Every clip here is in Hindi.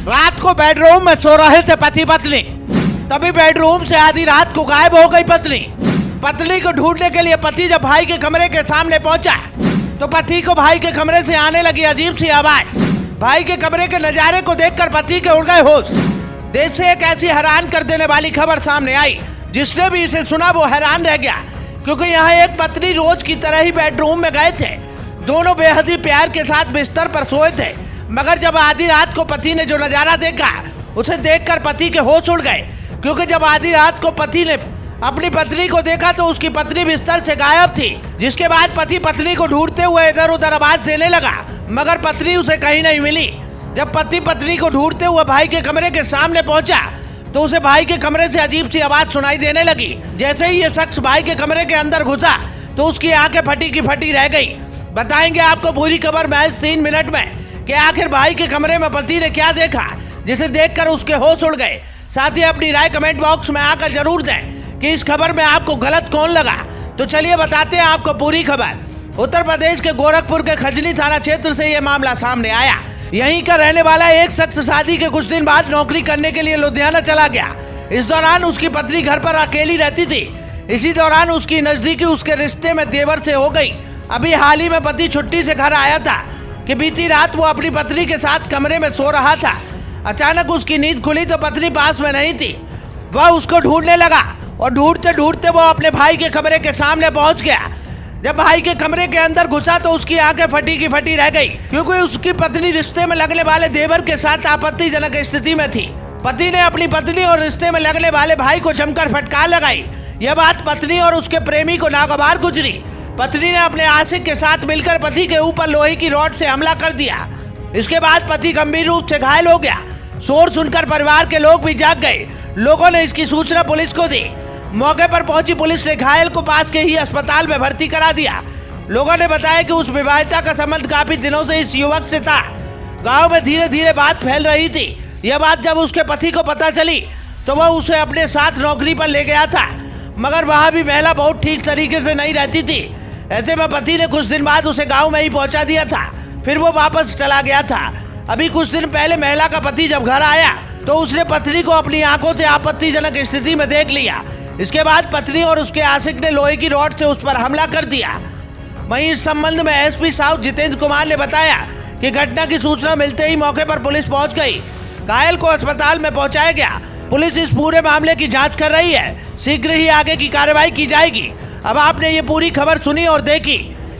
रात को बेडरूम में सो रहे थे पति पत्नी, तभी बेडरूम से आधी रात को गायब हो गई पत्नी। पत्नी को ढूंढने के लिए पति जब भाई के कमरे के सामने पहुंचा तो पति को भाई के कमरे से आने लगी अजीब सी आवाज। भाई के कमरे के नजारे को देखकर पति के उड़ गए होश। देश से एक ऐसी हैरान कर देने वाली खबर सामने आई, जिसने भी इसे सुना वो हैरान रह गया, क्योंकि यहाँ एक पत्नी रोज की तरह ही बेडरूम में गए थे। दोनों बेहद ही प्यार के साथ बिस्तर पर सोए थे, मगर जब आधी रात को पति ने जो नजारा देखा उसे देखकर पति के होश उड़ गए, क्योंकि जब आधी रात को पति ने अपनी पत्नी को देखा तो उसकी पत्नी बिस्तर से गायब थी। जिसके बाद पति पत्नी को ढूंढते हुए इधर उधर आवाज देने लगा, मगर पत्नी उसे कहीं नहीं मिली। जब पति पत्नी को ढूंढते हुए भाई के कमरे के सामने पहुंचा तो उसे भाई के कमरे से अजीब सी आवाज सुनाई देने लगी। जैसे ही ये शख्स भाई के कमरे के अंदर घुसा तो उसकी आंखें फटी की फटी रह गई। बताएंगे आपको पूरी खबर महज 3 मिनट में कि आखिर भाई के कमरे में पति ने क्या देखा, जिसे देखकर उसके होश उड़ गए। साथ ही अपनी राय कमेंट बॉक्स में आकर जरूर दें कि इस खबर में आपको गलत कौन लगा। तो चलिए बताते हैं आपको पूरी खबर। उत्तर प्रदेश के गोरखपुर के खजनी थाना क्षेत्र से ये मामला सामने आया। यहीं का रहने वाला एक शख्स शादी के कुछ दिन बाद नौकरी करने के लिए लुधियाना चला गया। इस दौरान उसकी पत्नी घर पर अकेली रहती थी। इसी दौरान उसकी नजदीकी उसके रिश्ते में देवर से हो गई। अभी हाल ही में पति छुट्टी से घर आया था कि बीती रात वो अपनी पत्नी के साथ कमरे में सो रहा था। अचानक उसकी नींद खुली तो पत्नी पास में नहीं थी। वह उसको ढूंढने लगा और ढूंढते ढूंढते वो अपने भाई के कमरे के सामने पहुंच गया। जब भाई के कमरे के अंदर घुसा तो उसकी आंखें फटी की फटी रह गई, क्योंकि उसकी पत्नी रिश्ते में लगने वाले देवर के साथ आपत्तिजनक स्थिति में थी। पति ने अपनी पत्नी और रिश्ते में लगने वाले भाई को जमकर फटकार लगाई। यह बात पत्नी और उसके प्रेमी को नागवार गुजरी। पत्नी ने अपने आशिक के साथ मिलकर पति के ऊपर लोहे की रॉड से हमला कर दिया। इसके बाद पति गंभीर रूप से घायल हो गया। शोर सुनकर परिवार के लोग भी जाग गए। लोगों ने इसकी सूचना पुलिस को दी। मौके पर पहुंची पुलिस ने घायल को पास के ही अस्पताल में भर्ती करा दिया। लोगों ने बताया कि उस विवाहिता का संबंध काफी दिनों से इस युवक से था। गांव में धीरे धीरे बात फैल रही थी। यह बात जब उसके पति को पता चली तो वह उसे अपने साथ नौकरी पर ले गया था, मगर वहां भी महिला बहुत ठीक तरीके से नहीं रहती थी। ऐसे में पति ने कुछ दिन बाद उसे गाँव में ही पहुँचा दिया था, फिर वो वापस चला गया था। अभी कुछ दिन पहले महिला का पति जब घर आया तो उसने पत्नी को अपनी आंखों से आपत्तिजनक स्थिति में देख लिया। इसके बाद पत्नी और उसके आशिक ने लोहे की रॉड से उस पर हमला कर दिया। वहीं इस संबंध में एसपी साउथ जितेंद्र कुमार ने बताया कि घटना की सूचना मिलते ही मौके पर पुलिस पहुंच गई। घायल को अस्पताल में पहुंचाया गया। पुलिस इस पूरे मामले की जांच कर रही है। शीघ्र ही आगे की कार्रवाई की जाएगी। अब आपने ये पूरी खबर सुनी और देखी,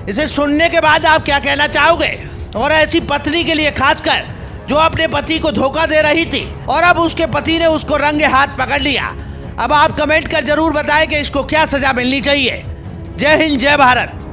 इसे सुनने के बाद आप क्या कहना चाहोगे? और ऐसी पत्नी के लिए खासकर जो अपने पति को धोखा दे रही थी और अब उसके पति ने उसको रंगे हाथ पकड़ लिया। अब आप कमेंट कर जरूर बताएं कि इसको क्या सजा मिलनी चाहिए। जय हिंद, जय भारत।